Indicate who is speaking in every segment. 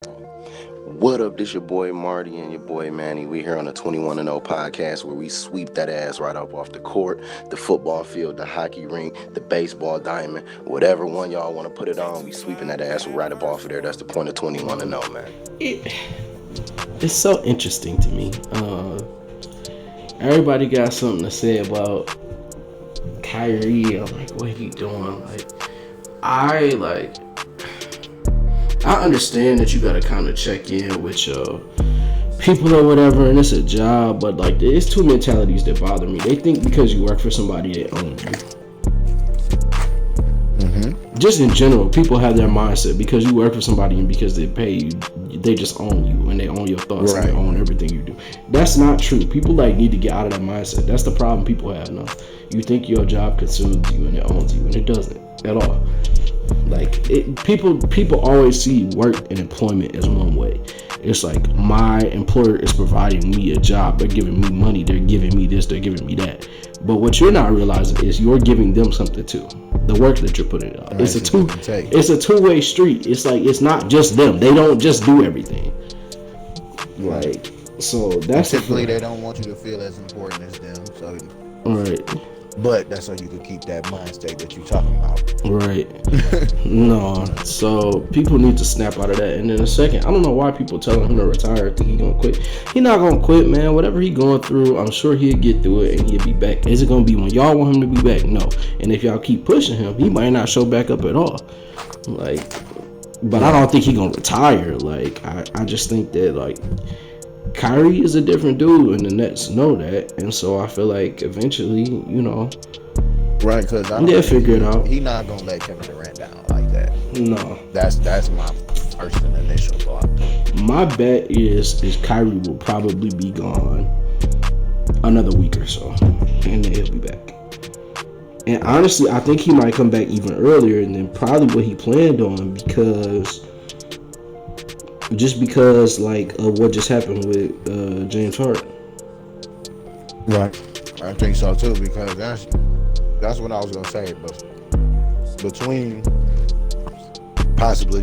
Speaker 1: What up? This your boy Marty and your boy Manny. We here on the 21-0 podcast where we sweep that ass right up off the court, the football field, the hockey rink, the baseball diamond, whatever one y'all want to put it on. We sweeping that ass right up off of there. That's the point of 21-0, man.
Speaker 2: It's so interesting to me. Everybody got something to say about Kyrie. I'm like, what he doing? I understand that you gotta kind of check in with your people or whatever, and it's a job, but like, there's two mentalities that bother me. They think because you work for somebody, they own you. Just in general, people have their mindset because you work for somebody and because they pay you, they just own you and they own your thoughts and they own everything you do. That's not true. People need to get out of that mindset. That's the problem people have now. You think your job consumes you and it owns you, and it doesn't at all. People always see work and employment as one way. It's like, my employer is providing me a job, they're giving me money, they're giving me this, they're giving me that. But what you're not realizing is you're giving them something too. The work that you're putting out. Right, it's a two-way street. It's like, it's not just them. They don't just do everything. Like, so that's
Speaker 3: typically they don't want you to feel as important as them. So
Speaker 2: right.
Speaker 3: But that's so you can keep that mind state that you're talking about.
Speaker 2: Right. No. So people need to snap out of that. And in a second, I don't know why people telling him to retire. I think he gonna quit. He not gonna quit, man. Whatever he going through, I'm sure he'll get through it and he'll be back. Is it gonna be when y'all want him to be back? No. And if y'all keep pushing him, he might not show back up at all. But I don't think he gonna retire. I just think that Kyrie is a different dude, and the Nets know that, and so I feel like eventually,
Speaker 3: right? Because
Speaker 2: they'll figure it out.
Speaker 3: He not gonna let Kevin Durant down like that.
Speaker 2: No,
Speaker 3: that's my first and initial thought.
Speaker 2: My bet is Kyrie will probably be gone another week or so, and then he'll be back. And honestly, I think he might come back even earlier than probably what he planned on because of what just happened with James Harden.
Speaker 3: Right. I think so too, because that's what I was gonna say. But between possibly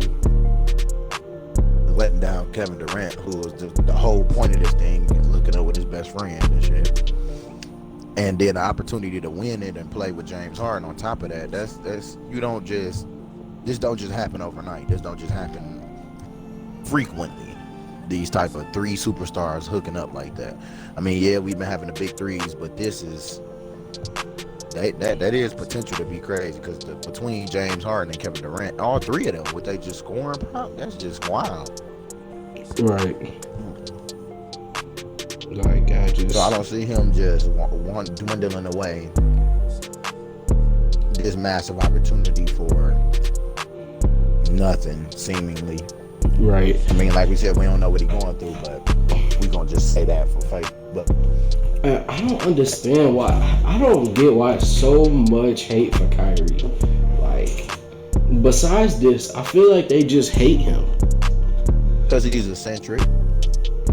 Speaker 3: letting down Kevin Durant, who was the whole point of this thing, looking up with his best friend and shit, and then the opportunity to win it and play with James Harden on top of that, this don't just happen overnight. This don't just happen frequently. These type of three superstars hooking up like that. I mean, yeah, we've been having the big threes, but this is that is potential to be crazy because between James Harden and Kevin Durant, all three of them, what they just scoring, that's just wild.
Speaker 2: Right.
Speaker 3: So I don't see him just dwindling away this massive opportunity for nothing, seemingly.
Speaker 2: Right.
Speaker 3: I mean, like we said, we don't know what he's going through, but we gonna just say that for fake. But
Speaker 2: I don't understand why. I don't get why so much hate for Kyrie. Besides this, I feel like they just hate him
Speaker 3: because he's eccentric.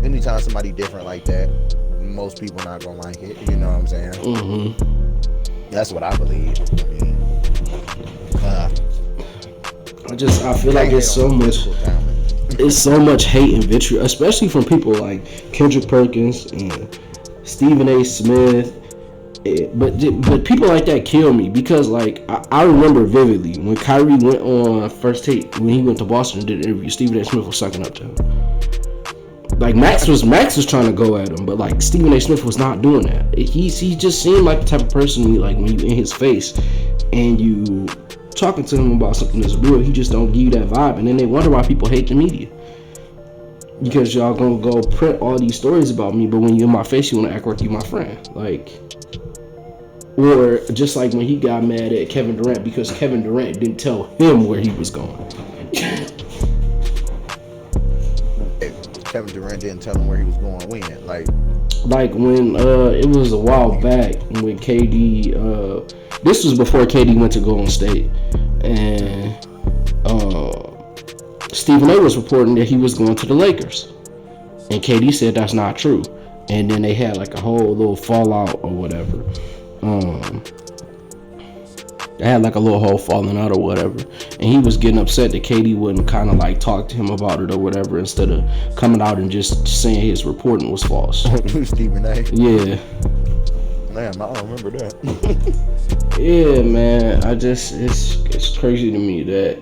Speaker 3: Anytime somebody different like that, most people not gonna like it. You know what I'm saying?
Speaker 2: Mm-hmm.
Speaker 3: That's what I believe. I mean,
Speaker 2: I feel like it's so much. It's so much hate and vitriol, especially from people like Kendrick Perkins and Stephen A. Smith. But people like that kill me because I remember vividly when Kyrie went on First Take when he went to Boston and did an interview. Stephen A. Smith was sucking up to him. Max was trying to go at him, but Stephen A. Smith was not doing that. He just seemed like the type of person when you in his face and you talking to him about something that's real, he just don't give you that vibe, and then they wonder why people hate the media because y'all gonna go print all these stories about me, but when you're in my face you want to act like you my friend. Or just like when he got mad at Kevin Durant because Kevin Durant didn't tell him where he was going.
Speaker 3: Kevin Durant didn't tell him where he was going when?
Speaker 2: When it was a while back when KD this was before KD went to Golden State, and Stephen A. was reporting that he was going to the Lakers, and KD said that's not true, and then they had a whole little fallout or whatever. They had like a little whole falling out or whatever, and he was getting upset that KD wouldn't kind of like talk to him about it or whatever, instead of coming out and just saying his reporting was false.
Speaker 3: Stephen A.
Speaker 2: Yeah.
Speaker 3: Damn, I don't remember that.
Speaker 2: Yeah, man. It's crazy to me that.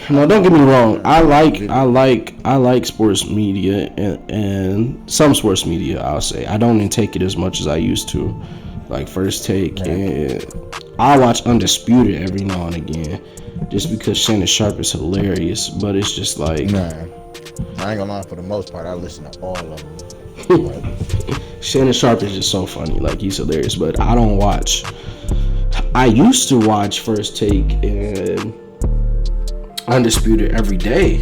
Speaker 2: No, don't get me wrong. I like sports media and some sports media. I'll say I don't intake it as much as I used to, like First Take, and I watch Undisputed every now and again, just because Shannon Sharp is hilarious. But it's just like,
Speaker 3: I ain't gonna lie. For the most part, I listen to all of them.
Speaker 2: Shannon Sharp is just so funny. Like, he's hilarious. But I don't watch. I used to watch First Take and Undisputed every day.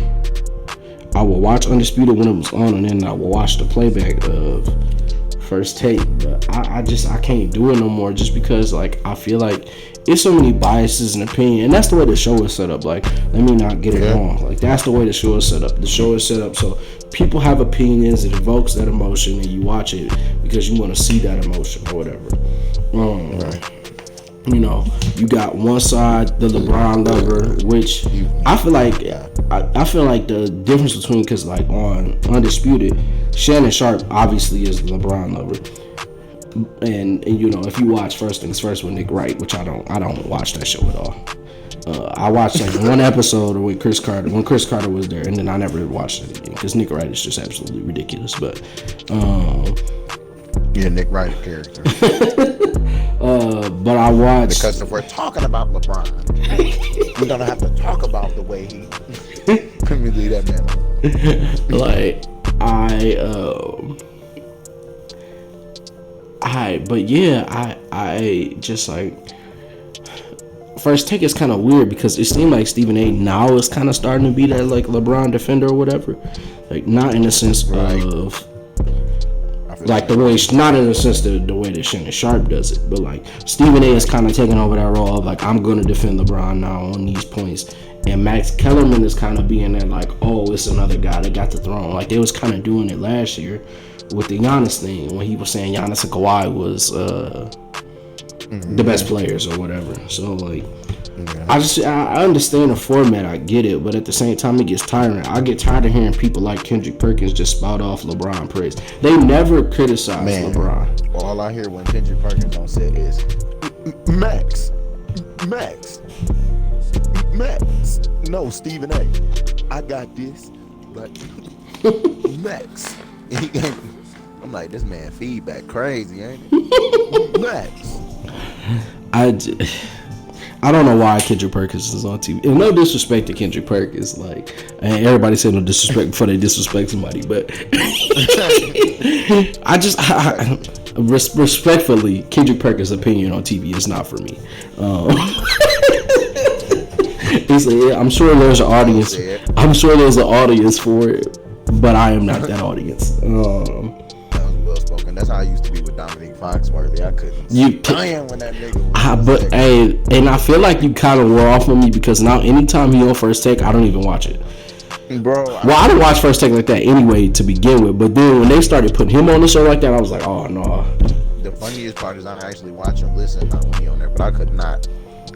Speaker 2: I will watch Undisputed when it was on, and then I will watch the playback of First Take. But I can't do it no more, just because like I feel like it's so many biases and opinion, and that's the way the show is set up. Like, let me not get it wrong. Like, that's the way the show is set up. The show is set up so people have opinions. It evokes that emotion, and you watch it because you want to see that emotion or whatever. You know, you got one side, the LeBron lover, which I feel like I feel like the difference between, because like on Undisputed, Shannon Sharp obviously is the LeBron lover, and you know, if you watch First Things First with Nick Wright, which I don't watch that show at all. I watched like one episode when Chris Carter was there, and then I never watched it again because Nick Wright is just absolutely ridiculous. But
Speaker 3: Nick Wright character.
Speaker 2: But I watched,
Speaker 3: because if we're talking about LeBron, we're gonna have to talk about the way he. Let me leave that man alone.
Speaker 2: Like I just like First Take is kind of weird because it seemed like Stephen A. now is kind of starting to be that like LeBron defender or whatever, like not in the sense of like the way, not in the sense the way that Shannon Sharp does it, but like Stephen A. is kind of taking over that role of like, I'm gonna defend LeBron now on these points, and Max Kellerman is kind of being there like, oh, it's another guy that got the throne. Like they was kind of doing it last year with the Giannis thing when he was saying Giannis and Kawhi was the best players or whatever. So like, I understand the format, I get it, but at the same time it gets tiring. I get tired of hearing people like Kendrick Perkins just spout off LeBron praise. They never criticize LeBron.
Speaker 3: All I hear when Kendrick Perkins on set is Max. No, Stephen A. I got this, but Max. I'm like, this man feedback crazy, ain't it? Max.
Speaker 2: I don't know why Kendrick Perkins is on TV. And no disrespect to Kendrick Perkins, like, and everybody said no disrespect before they disrespect somebody, but respectfully, Kendrick Perkins' opinion on TV is not for me. I'm sure there's an audience. I'm sure there's an audience for it, but I am not that audience.
Speaker 3: That was well spoken. That's how I used to be with Dominique Foxworthy. I couldn't stand when that nigga was.
Speaker 2: But hey, and I feel like you kind of wore off on me because now anytime he on First Take, I don't even watch it.
Speaker 3: Bro,
Speaker 2: I don't watch First Take like that anyway to begin with. But then when they started putting him on the show like that, I was like, oh no.
Speaker 3: The funniest part is I actually watch him listen, not when he on there, but I could not.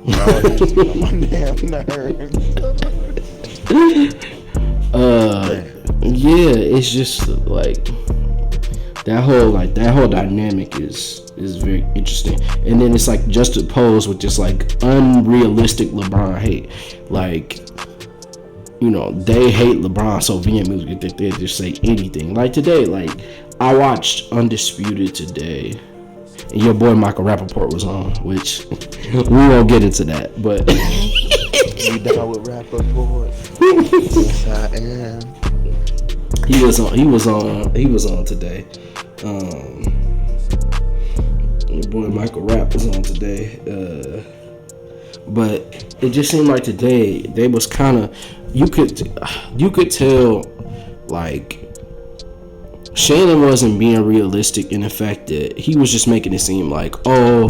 Speaker 3: Bro, he was on my damn nerves.
Speaker 2: Yeah, it's just like that whole dynamic is very interesting, and then it's like just opposed with just like unrealistic LeBron hate. Like, you know, they hate LeBron so vehemently that they just say anything. Like today, like I watched Undisputed today, and your boy Michael Rappaport was on, which we won't get into that, but
Speaker 3: You down with Rappaport? Yes, I am.
Speaker 2: He was on today. Your boy Michael Rapp was on today. But it just seemed like today they was kind of, you could tell like Shannon wasn't being realistic in the fact that he was just making it seem like, oh,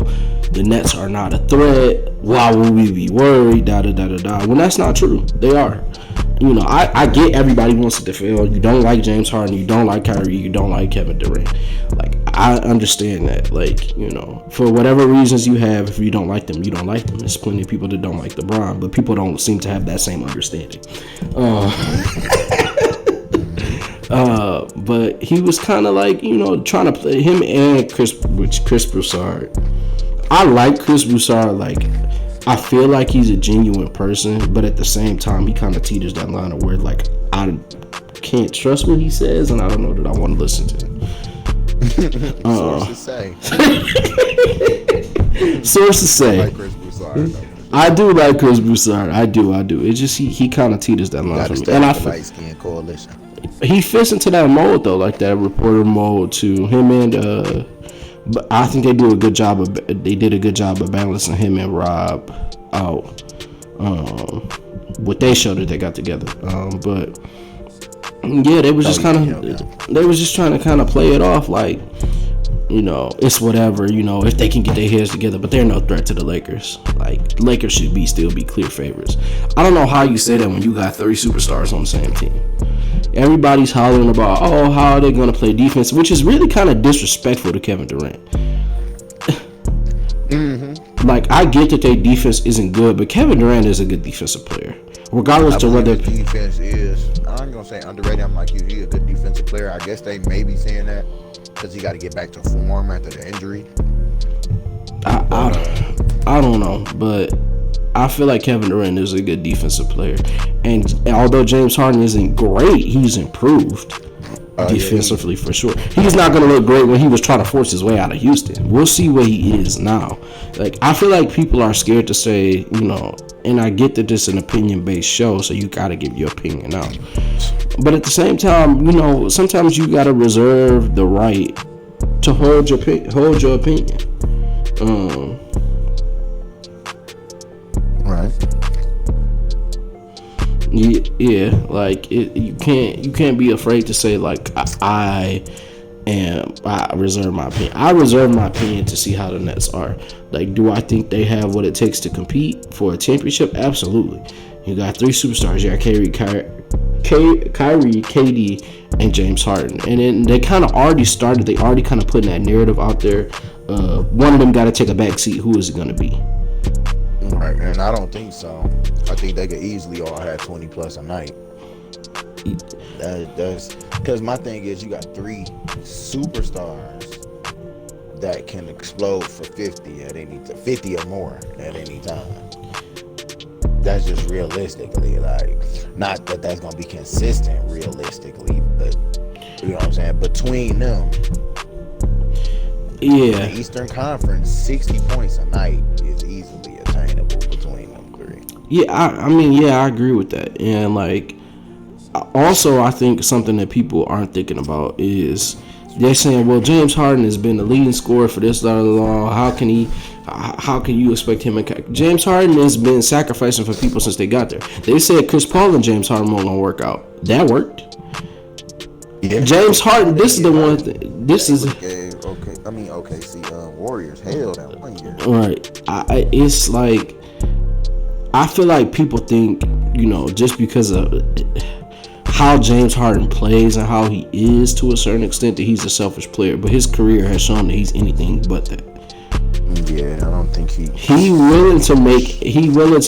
Speaker 2: the Nets are not a threat. Why would we be worried? When that's not true. They are. You know, I get everybody wants to defend. You don't like James Harden. You don't like Kyrie. You don't like Kevin Durant. Like, I understand that. Like, you know, for whatever reasons you have, if you don't like them, you don't like them. There's plenty of people that don't like LeBron, but people don't seem to have that same understanding. But he was kind of like, you know, trying to play him and Chris Broussard. I like Chris Broussard. Like, I feel like he's a genuine person, but at the same time, he kind of teeters that line of where, like, I can't trust what he says, and I don't know that I want to listen to him.
Speaker 3: Sources say.
Speaker 2: Sources say.
Speaker 3: I like Chris Broussard.
Speaker 2: I do like Chris Broussard. I do. It's just he kind of teeters that line for me, and I
Speaker 3: light skin coalition.
Speaker 2: He fits into that mold though, like that reporter mold too. Him and but I think they did a good job of balancing him and Rob out. What they showed that they got together. But yeah, they was just trying to kind of play it off like, you know, it's whatever, you know, if they can get their heads together, but they're no threat to the Lakers. Like, the Lakers should still be clear favorites. I don't know how you say that when you got 3 superstars on the same team. Everybody's hollering about, oh, how are they going to play defense, which is really kind of disrespectful to Kevin Durant. Mm-hmm. Like, I get that their defense isn't good, but Kevin Durant is a good defensive player. Regardless to whether
Speaker 3: defense is, I ain't gonna say underrated. I'm like, he's a good defensive player. I guess they may be saying that because he got to get back to form after the injury.
Speaker 2: I don't know, but I feel like Kevin Durant is a good defensive player, and although James Harden isn't great, he's improved defensively for sure. He's not going to look great when he was trying to force his way out of Houston. We'll see what he is now. Like, I feel like people are scared to say, you know, and I get that this is an opinion-based show, so you got to give your opinion out. But at the same time, you know, sometimes you got to reserve the right to hold your opinion.
Speaker 3: Right.
Speaker 2: Yeah, like you can't be afraid to say like I reserve my opinion. I reserve my opinion to see how the Nets are. Like, do I think they have what it takes to compete for a championship? Absolutely. You got 3 superstars. You got Kyrie, KD, and James Harden. And then they kind of already started. They already kind of putting that narrative out there. One of them got to take a back seat. Who is it going to be?
Speaker 3: Right, and I don't think so. I think they could easily all have 20 plus a night. That's because my thing is, you got 3 superstars that can explode for 50 at any time, 50 or more at any time. That's just realistically, like, not that that's gonna be consistent realistically, but you know what I'm saying. Between them,
Speaker 2: yeah,
Speaker 3: the Eastern Conference, 60 points a night is easily attainable between them 3.
Speaker 2: Yeah, I agree with that. And like, also, I think something that people aren't thinking about is they're saying, well, James Harden has been the leading scorer for this long. How can you expect him? James Harden has been sacrificing for people since they got there. They said Chris Paul and James Harden won't work out. That worked. Yeah. James Harden. This is the one. This is.
Speaker 3: Okay. I mean, OKC Warriors held that 1 year.
Speaker 2: Right. It's like, I feel like people think, you know, just because of how James Harden plays and how he is to a certain extent, that he's a selfish player, but his career has shown that he's anything but that.
Speaker 3: Yeah, I don't think
Speaker 2: he willing to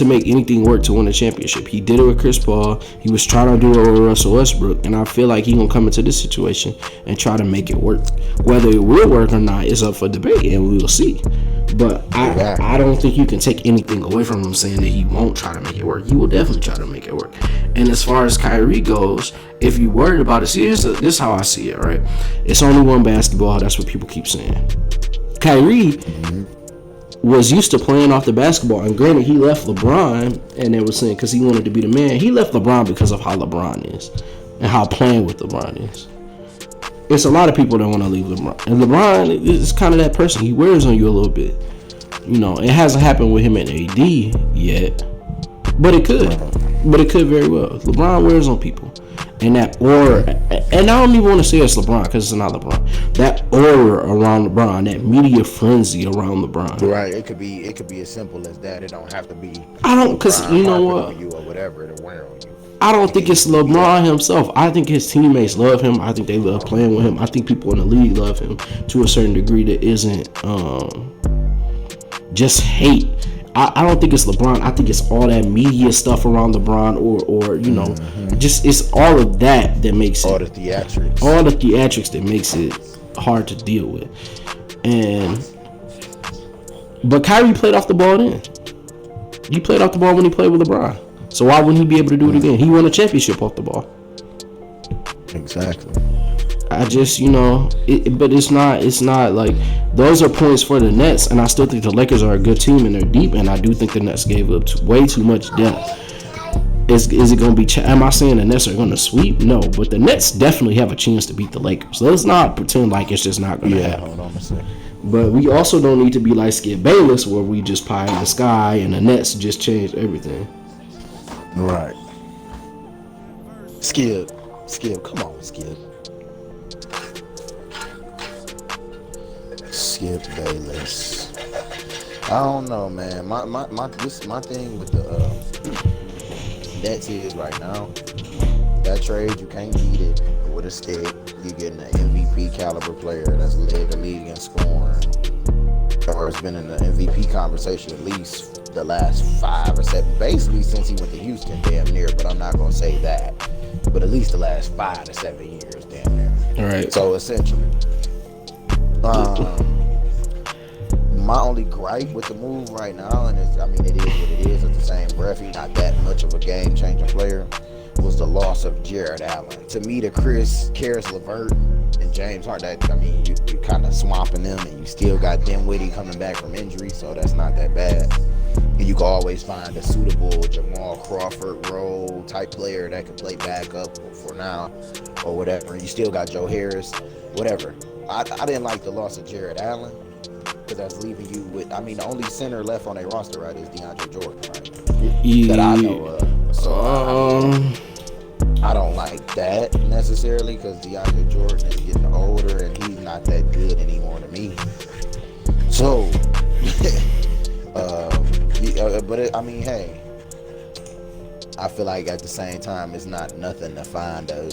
Speaker 2: make anything work to win a championship. He did it with Chris Paul. He was trying to do it with Russell Westbrook, and I feel like he's gonna come into this situation and try to make it work. Whether it will work or not is up for debate, and we will see. But I don't think you can take anything away from him saying that he won't try to make it work. He will definitely try to make it work. And as far as Kyrie goes, if you're worried about it, see, this is how I see it, right? It's only one basketball. That's what people keep saying. Kyrie was used to playing off the basketball, and granted, he left LeBron, and they were saying because he wanted to be the man. He left LeBron because of how LeBron is and how playing with LeBron is. It's a lot of people that want to leave LeBron, and LeBron is kind of that person. He wears on you a little bit. You know, it hasn't happened with him and AD yet, but it could. But it could very well. LeBron wears on people. And that aura, and I don't even want to say it's LeBron because it's not LeBron. That aura around LeBron, that media frenzy around LeBron.
Speaker 3: Right. It could be as simple as that. It don't have to be.
Speaker 2: I don't, because you know what?
Speaker 3: You or whatever to wear on you.
Speaker 2: I don't think it's LeBron himself. I think his teammates love him. I think they love playing with him. I think people in the league love him to a certain degree that isn't just hate. I don't think it's LeBron. I think it's all that media stuff around LeBron, or you know, just it's all of that makes
Speaker 3: all
Speaker 2: it
Speaker 3: the theatrics.
Speaker 2: all the theatrics that makes it hard to deal with. But Kyrie played off the ball then. He played off the ball when he played with LeBron. So why wouldn't he be able to do it again? He won a championship off the ball.
Speaker 3: Exactly.
Speaker 2: I just, but it's not like those are points for the Nets, and I still think the Lakers are a good team and they're deep, and I do think the Nets gave up way too much depth. Is it going to be? Am I saying the Nets are going to sweep? No, but the Nets definitely have a chance to beat the Lakers. So let's not pretend like it's just not going to happen.
Speaker 3: Hold on a second.
Speaker 2: But we also don't need to be like Skip Bayless, where we just pie in the sky and the Nets just changed everything.
Speaker 3: Right. Skip, come on, Skip. Skip Bayless. I don't know, man. My thing with the Nets is right now, that trade, you can't beat it with a stick. You're getting an MVP caliber player that's led the league in scoring, or has been in the MVP conversation at least the last 5 or 7, basically since he went to Houston, damn near. But I'm not gonna say that, but at least the last 5 to 7 years, damn near.
Speaker 2: All right.
Speaker 3: So essentially, my only gripe with the move right now, and it is what it is. At the same breath, he's not that much of a game-changing player, was the loss of Jared Allen. To me, the Karis LeVert and James Harden, you kind of swamping them, and you still got Dinwiddie coming back from injury, so that's not that bad. And you can always find a suitable Jamal Crawford role type player that can play backup for now or whatever. And you still got Joe Harris, whatever. I didn't like the loss of Jared Allen, because that's leaving you with, the only center left on a roster, right, is DeAndre Jordan, right? That I know of. So I don't like that necessarily, because DeAndre Jordan is getting older and he's not that good anymore to me. So, hey, I feel like at the same time it's not nothing to find a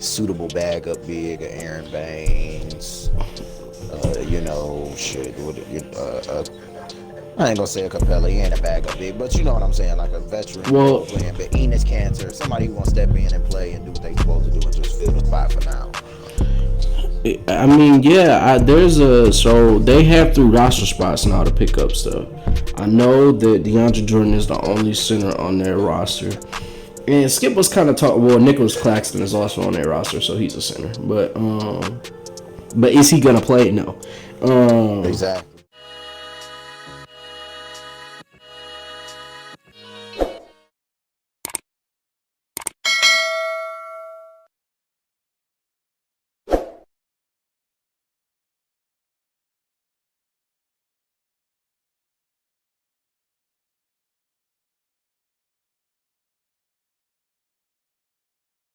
Speaker 3: suitable backup big, Aaron Baines. I ain't gonna say a Capella, he ain't a backup big, but you know what I'm saying, like a veteran playing, but Enes Kanter, somebody who wants to step in and play and do what they supposed to do and just fill the spot for now.
Speaker 2: So they have 3 roster spots now to pick up stuff. I know that DeAndre Jordan is the only center on their roster. And Skip was kind of Nicholas Claxton is also on their roster, so he's a center. But is he gonna play? No.
Speaker 3: Exactly.